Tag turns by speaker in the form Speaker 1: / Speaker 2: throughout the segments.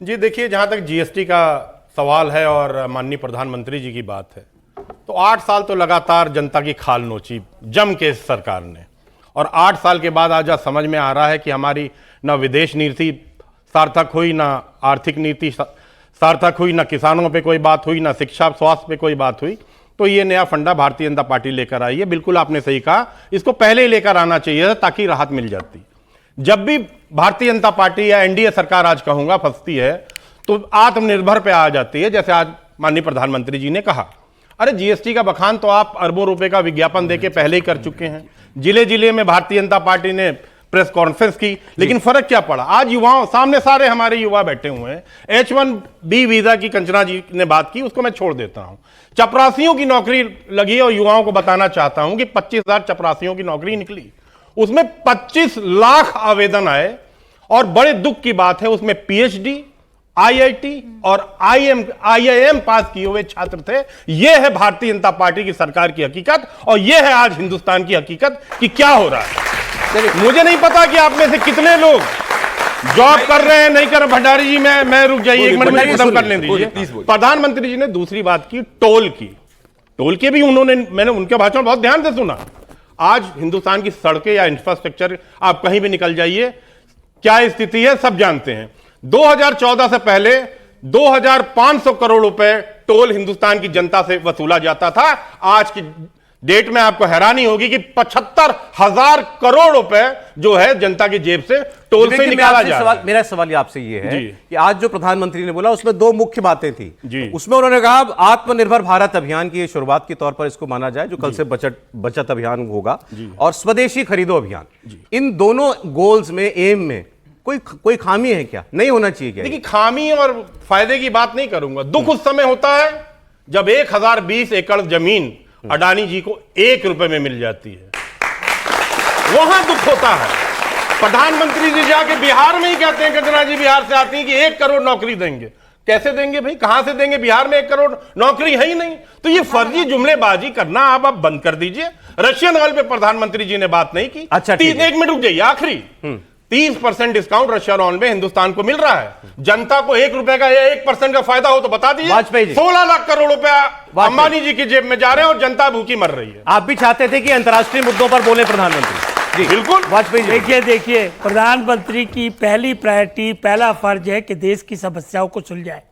Speaker 1: जी देखिए, जहां तक जीएसटी का सवाल है और माननीय प्रधानमंत्री जी की बात है, तो 8 साल तो लगातार जनता की खाल नोची जम के इस सरकार ने, और 8 साल के बाद आज समझ में आ रहा है कि हमारी ना विदेश नीति सार्थक हुई, ना आर्थिक नीति सार्थक हुई, ना किसानों पे कोई बात हुई, ना शिक्षा स्वास्थ्य पे कोई बात हुई। तो ये नया फंडा भारतीय जनता पार्टी लेकर आई है। बिल्कुल आपने सही कहा, इसको पहले ही लेकर आना चाहिए था ताकि राहत मिल जाती। जब भी भारतीय जनता पार्टी या एनडीए सरकार आज कहूंगा फंसती है तो आत्मनिर्भर पे आ जाती है, जैसे आज माननीय प्रधानमंत्री जी ने कहा। अरे जीएसटी का बखान तो आप अरबों रुपए का विज्ञापन देके पहले ही कर चुके हैं। जिले जिले में भारतीय जनता पार्टी ने प्रेस कॉन्फ्रेंस की, लेकिन फर्क क्या पड़ा? आज युवाओं सामने सारे हमारे युवा बैठे हुए हैं। H1B वीजा की कंचना जी ने बात की, उसको मैं छोड़ देता हूं। चपरासियों की नौकरी लगी और युवाओं को बताना चाहता हूं कि 25,000 चपरासियों की नौकरी निकली, उसमें 25 लाख आवेदन आए, और बड़े दुख की बात है उसमें पीएचडी, आईआईटी और आईआईएम पास किए हुए छात्र थे। यह है भारतीय जनता पार्टी की सरकार की हकीकत, और यह है आज हिंदुस्तान की हकीकत कि क्या हो रहा है। मुझे नहीं पता कि आप में से कितने लोग जॉब कर रहे हैं, नहीं कर रहे। भंडारी जी मैं रुक जाइए एक मिनट, में खत्म करने दीजिए। प्रधानमंत्री जी ने दूसरी बात की टोल की भी उन्होंने, मैंने उनके भाषण बहुत ध्यान से सुना। आज हिंदुस्तान की सड़कें या इंफ्रास्ट्रक्चर, आप कहीं भी निकल जाइए, क्या स्थिति है सब जानते हैं। 2014 से पहले 2500 करोड़ रुपए टोल हिंदुस्तान की जनता से वसूला जाता था। आज की डेट में आपको हैरानी होगी कि 75,000 करोड़ रुपए जो है जनता की जेब से टोल से निकाला जा रहा है।
Speaker 2: मेरा सवाल आपसे ये है कि आज जो प्रधानमंत्री ने बोला उसमें दो मुख्य बातें थी। उसमें उन्होंने कहा आत्मनिर्भर भारत अभियान की शुरुआत के तौर पर इसको माना जाए, जो कल से बचत अभियान होगा, और स्वदेशी खरीदो अभियान। इन दोनों गोल्स में, एम में कोई खामी है क्या? नहीं होना चाहिए क्या?
Speaker 1: देखिए, खामी और फायदे की बात नहीं करूंगा। दुख उस समय होता है जब 1020 एकड़ जमीन अडानी जी को 1 रुपए में मिल जाती है, वहां दुख होता है। प्रधानमंत्री जी जाके बिहार में ही कहते हैं, कंचना जी बिहार से आती हैं कि 1 करोड़ नौकरी देंगे। कैसे देंगे भाई? कहां से देंगे? बिहार में 1 करोड़ नौकरी है ही नहीं। तो ये फर्जी जुमलेबाजी करना आप बंद कर दीजिए। रशियन ऑयल पे प्रधानमंत्री जी ने बात नहीं की।
Speaker 2: अच्छा,
Speaker 1: 1 मिनट रुक जाइए, आखिरी 30% डिस्काउंट रशियन ऑयल में हिंदुस्तान को मिल रहा है। जनता को 1 रुपए का या 1% का फायदा हो तो बता दीजिए।
Speaker 2: वाजपेयी जी
Speaker 1: 16 लाख करोड़ रुपया अंबानी जी की जेब में जा रहे हैं और जनता भूखी मर रही है।
Speaker 2: आप भी चाहते थे कि अंतर्राष्ट्रीय मुद्दों पर बोले प्रधानमंत्री? जी
Speaker 1: बिल्कुल।
Speaker 2: वाजपेयी जी,
Speaker 3: देखिए प्रधानमंत्री की पहली प्रायोरिटी, पहला फर्ज है कि देश की समस्याओं को सुलझाए,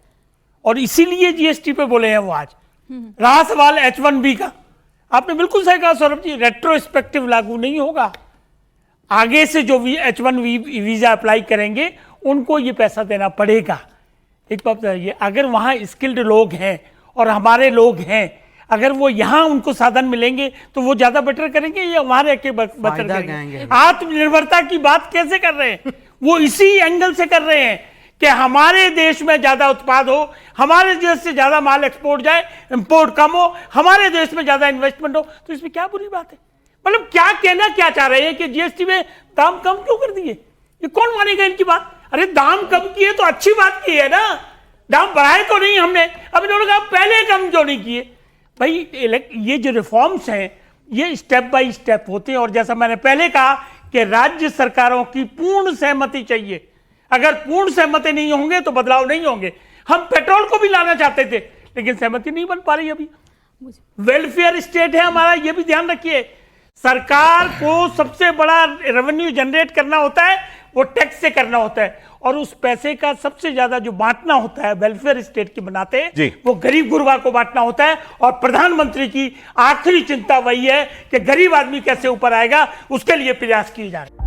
Speaker 3: और इसीलिए जीएसटी पे बोले हैं वो आज। रहा सवाल H1B का, आपने बिल्कुल सही कहा सौरभ जी, रेट्रोस्पेक्टिव लागू नहीं होगा। आगे से जो H1B वीजा अप्लाई करेंगे उनको ये पैसा देना पड़ेगा। एक बात बताइए, अगर वहाँ स्किल्ड लोग हैं और हमारे लोग हैं, अगर वो यहाँ उनको साधन मिलेंगे तो वो ज्यादा बेटर करेंगे या हमारे के बेटर करेंगे? आत्मनिर्भरता की बात कैसे कर रहे हैं? वो इसी एंगल से कर रहे हैं कि हमारे देश में ज्यादा उत्पाद हो, हमारे देश से ज्यादा माल एक्सपोर्ट जाए, इंपोर्ट कम हो, हमारे देश में ज्यादा इन्वेस्टमेंट हो। तो इसमें क्या बुरी बात है? मतलब क्या कहना क्या चाह रहे हैं कि जीएसटी में दाम कम क्यों कर दिए? ये कौन मानेगा इनकी बात? अरे दाम कम किए तो अच्छी बात की है ना, दाम बढ़ाए तो नहीं हमने। अब इन्होंने कहा पहले कम क्यों नहीं किए? भाई ये जो रिफॉर्म्स हैं ये स्टेप बाय स्टेप होते हैं, और जैसा मैंने पहले कहा कि राज्य सरकारों की पूर्ण सहमति चाहिए। अगर पूर्ण सहमति नहीं होंगे तो बदलाव नहीं होंगे। हम पेट्रोल को भी लाना चाहते थे लेकिन सहमति नहीं बन पा रही। अभी वेलफेयर स्टेट है हमारा, ये भी ध्यान रखिए। सरकार को सबसे बड़ा रेवेन्यू जनरेट करना होता है वो टैक्स से करना होता है, और उस पैसे का सबसे ज्यादा जो बांटना होता है, वेलफेयर स्टेट की बनाते हैं, वो गरीब गुरबा को बांटना होता है। और प्रधानमंत्री की आखिरी चिंता वही है कि गरीब आदमी कैसे ऊपर आएगा, उसके लिए प्रयास किए जा रहे हैं।